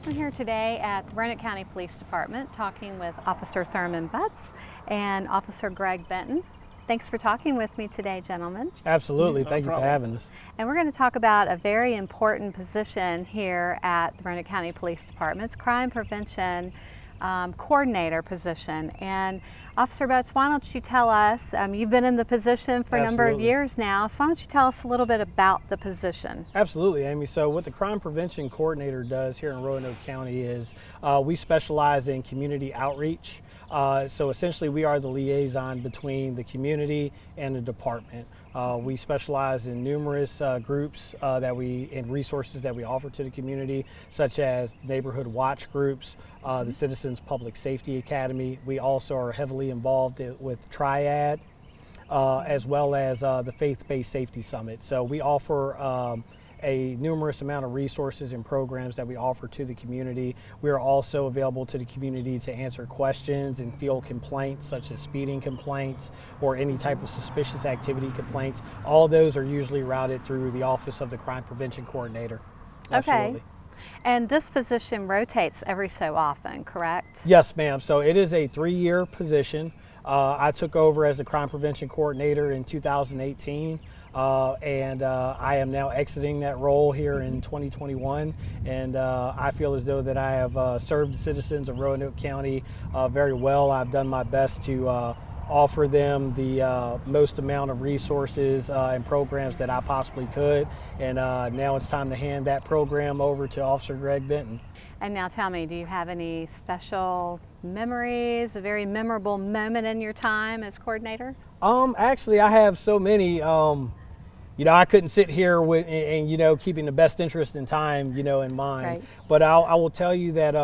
I'm here today at the Roanoke County Police Department talking with Officer Therman Butts and Officer Greg Benton. Thanks for talking with me today, gentlemen. Absolutely. No Thank you for problem. having us. And we're going to talk about a very important position here at the Roanoke County Police Department. It's crime prevention coordinator position. And Officer Butts, why don't you tell us, you've been in the position for a number of years now, so why don't you tell us a little bit about the position? Absolutely, Amy. So what the crime prevention coordinator does here in Roanoke County is we specialize in community outreach. So essentially we are the liaison between the community and the department. We specialize in numerous groups and resources that we offer to the community, such as neighborhood watch groups, the Citizens Public Safety Academy. We also are heavily involved with Triad, as well as the Faith-Based Safety Summit. So we offer a numerous amount of resources and programs that we offer to the community. We are also available to the community to answer questions and field complaints such as speeding complaints or any type of suspicious activity complaints. All those are usually routed through the Office of the Crime Prevention Coordinator. Absolutely. Okay. And this position rotates every so often, correct? Yes, ma'am. So it is a 3-year position. I took over as the crime prevention coordinator in 2018. And I am now exiting that role here in 2021, and I feel as though that I have served the citizens of Roanoke County very well. I've done my best to offer them the most amount of resources and programs that I possibly could, and now it's time to hand that program over to Officer Greg Benton. And now tell me, do you have any special memories, a very memorable moment in your time as coordinator? Actually, I have so many. I couldn't sit here and keeping the best interest in time, in mind. Right. But I will tell you that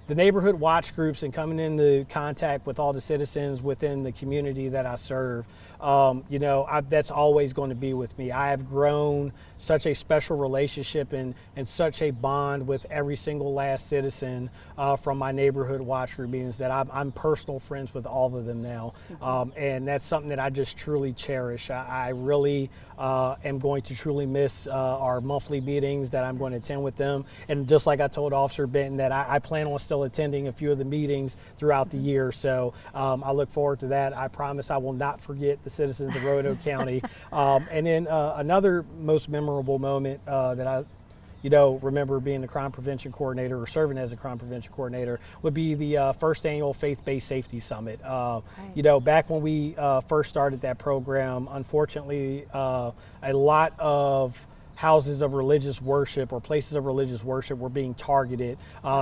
the neighborhood watch groups and coming into contact with all the citizens within the community that I serve, that's always going to be with me. I have grown such a special relationship and such a bond with every single last citizen from my neighborhood watch group meetings that I'm personal friends with all of them now. And that's something that I just truly cherish. I really am going to truly miss our monthly meetings that I'm going to attend with them. And just like I told Officer Benton, that I plan on still attending a few of the meetings throughout the year. So I look forward to that. I promise I will not forget the citizens of Roanoke County. And then another most memorable moment that I remember being the crime prevention coordinator or serving as a crime prevention coordinator would be the first annual Faith-Based Safety Summit. Back when we first started that program, unfortunately, a lot of houses of religious worship or places of religious worship were being targeted.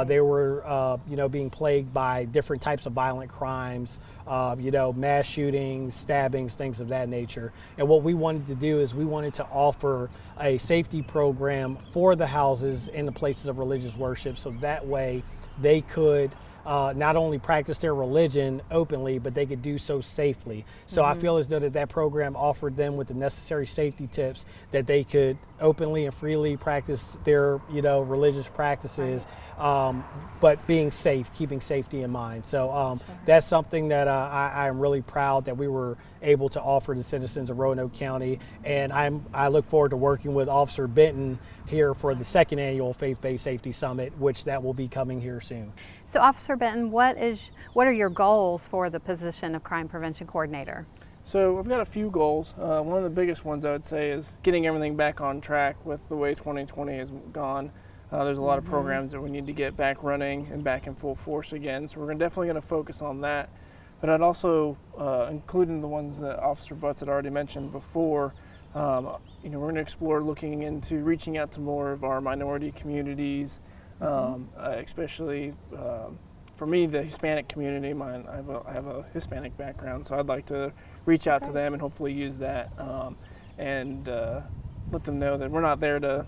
They were, being plagued by different types of violent crimes, mass shootings, stabbings, things of that nature. And what we wanted to do is we wanted to offer a safety program for the houses and the places of religious worship, so that way they could not only practice their religion openly, but they could do so safely. So I feel as though that program offered them with the necessary safety tips that they could openly and freely practice their, religious practices, but being safe, keeping safety in mind. So that's something that I am really proud that we were able to offer the citizens of Roanoke County, and I look forward to working with Officer Benton here for the second annual Faith-Based Safety Summit, which that will be coming here soon. So Officer Benton, what are your goals for the position of crime prevention coordinator? So we've got a few goals. One of the biggest ones I would say is getting everything back on track with the way 2020 has gone. There's a lot of programs that we need to get back running and back in full force again. So we're definitely going to focus on that. But I'd also, including the ones that Officer Butts had already mentioned before, we're going to explore looking into reaching out to more of our minority communities, especially for me, the Hispanic community. I have a Hispanic background, so I'd like to reach out to them and hopefully use that and let them know that we're not there to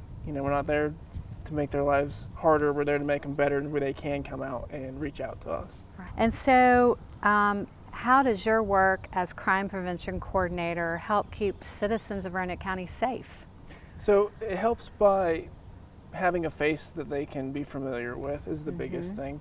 make their lives harder. We're there to make them better, where they can come out and reach out to us. And so, how does your work as crime prevention coordinator help keep citizens of Roanoke County safe? So it helps by having a face that they can be familiar with is the biggest thing.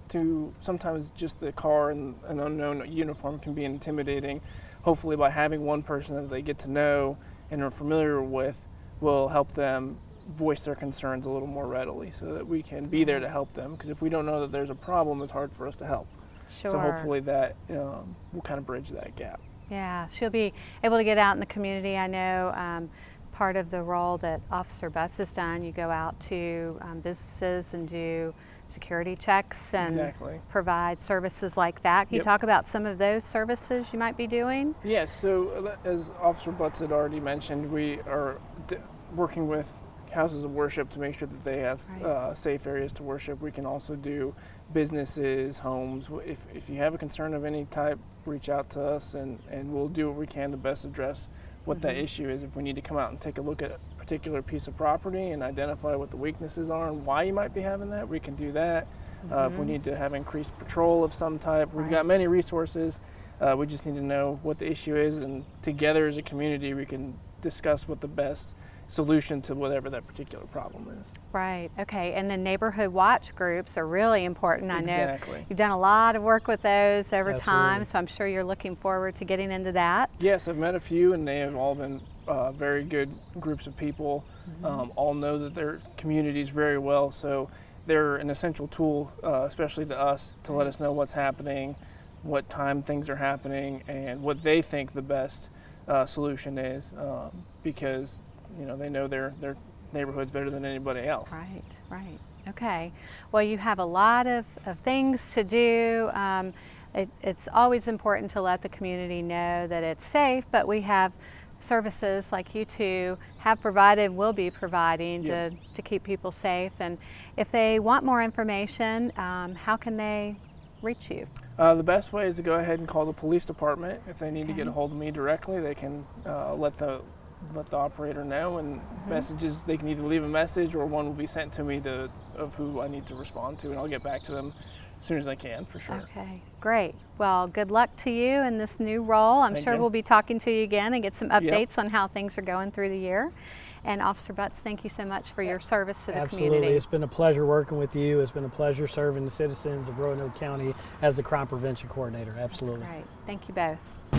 Sometimes just the car and an unknown uniform can be intimidating. Hopefully by having one person that they get to know and are familiar with will help them voice their concerns a little more readily so that we can be there to help them. Because if we don't know that there's a problem, it's hard for us to help. Sure. So hopefully that will kind of bridge that gap. Yeah, she'll be able to get out in the community. I know part of the role that Officer Butts has done, you go out to businesses and do security checks and Exactly. provide services like that. Can you Yep. talk about some of those services you might be doing? Yes, so as Officer Butts had already mentioned, we are working with houses of worship to make sure that they have Right. safe areas to worship. We can also do businesses, homes. If you have a concern of any type, reach out to us and we'll do what we can to best address what that issue is. If we need to come out and take a look at a particular piece of property and identify what the weaknesses are and why you might be having that, we can do that. If we need to have increased patrol of some type, we've got many resources. We just need to know what the issue is, and together as a community we can discuss what the best solution to whatever that particular problem is. Right, okay, and the neighborhood watch groups are really important. I know Exactly. you've done a lot of work with those over time, Absolutely. so I'm sure you're looking forward to getting into that. Yes, I've met a few, and they have all been very good groups of people. All know that their communities very well, so they're an essential tool, especially to us, to let us know what's happening, what time things are happening, and what they think the best solution is, because they know their neighborhoods better than anybody else. Right, right. Okay. Well, you have a lot of things to do. It's always important to let the community know that it's safe, but we have services like you two have provided, will be providing Yeah. to keep people safe. And if they want more information, how can they reach you? The best way is to go ahead and call the police department. If they need to Okay. get a hold of me directly, they can let the operator know, and messages, they can either leave a message or one will be sent to me of who I need to respond to, and I'll get back to them as soon as I can, for sure. Okay, great. Well, good luck to you in this new role. I'm Thank sure you. we'll be talking to you again and get some updates on how things are going through the year. And Officer Butts, thank you so much for your service to the Absolutely. community. It's been a pleasure working with you. It's been a pleasure serving the citizens of Roanoke County as the crime prevention coordinator. Absolutely. Great. Thank you both.